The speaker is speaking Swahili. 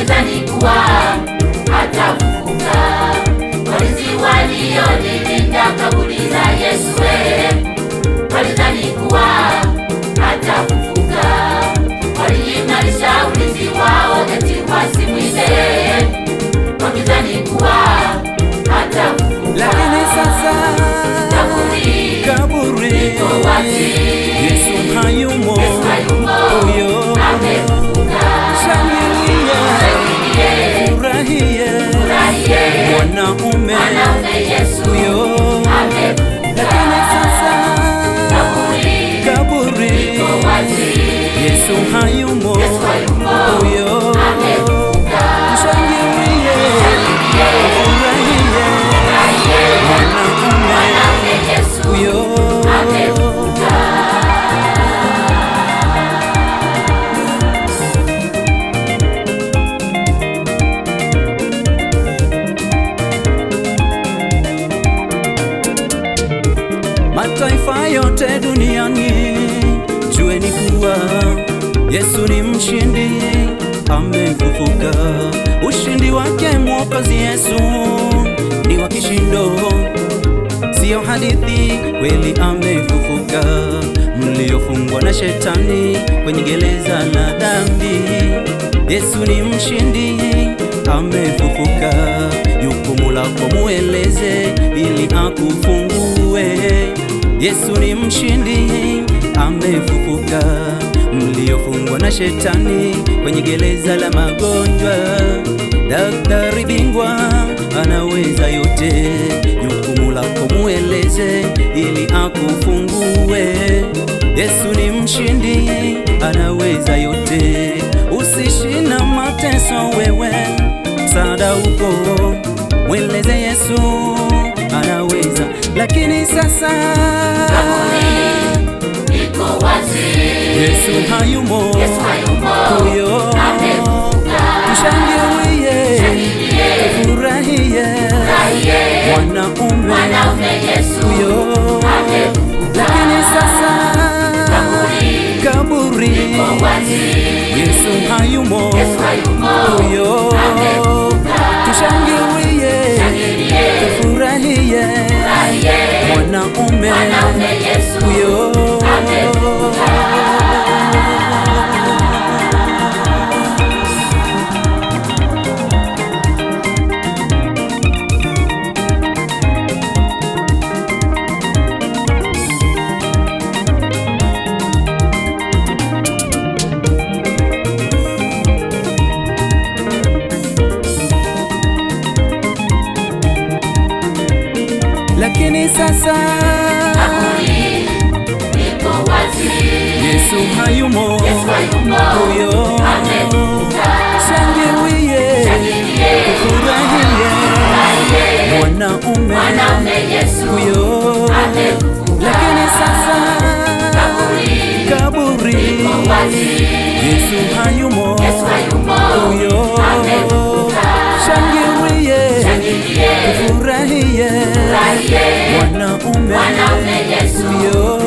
wakidhani kuwa hatafufuka. Walinzi waliolilinda kaburi la Yesu walidhani kuwa hatafufuka. Waliimarisha ulinzi wao eti wasimwibe, wakidhani kuwa hatafufuka. Lakini sasa kaburi liko wazi, Yesu hayumo, huyo amefufuka. shangilia, furahie, mwanaume Yesu huyo. amefufuka. Lakini sasa kaburi liko wazi, Yesu hayumo, huyo shangilia, furahie, mwanaume huyo. Mataifa yote duniani, jueni kuwa Yesu ni mshindi, amefufuka. Ushindi wake Mwokozi Yesu ni wa kishindo, sio hadithi, kweli amefufuka. Mliofungwa na shetani kwenye gereza la dhambi, Yesu ni mshindi, amefufuka. Jukumu lako mueleze ili akufungue. Yesu ni mshindi, amefufuka. Mliofungwa na shetani kwenye gereza la magonjwa, daktari bingwa anaweza yote. Jukumu lako mueleze ili akufungue. Yesu ni mshindi, anaweza yote. Usishi na mateso wewe, msaada upo, mweleze Yesu anaweza. Lakini sasa liko wazi, Yesu hayumo, huyo mshangilie, furahie, mwanaume huyo. Lakini sasa kaburi Yesu hayumo, huyo tushangilie, tufurahie, mwanaume huyo. Lakini sasa liko wazi, Yesu hayumo, huyo shangilie, tufurahie, mwanaume huyo. Lakini sasa kaburi Yesu hayumo, huyo shangilie, tufurahie, mwanaume huyo.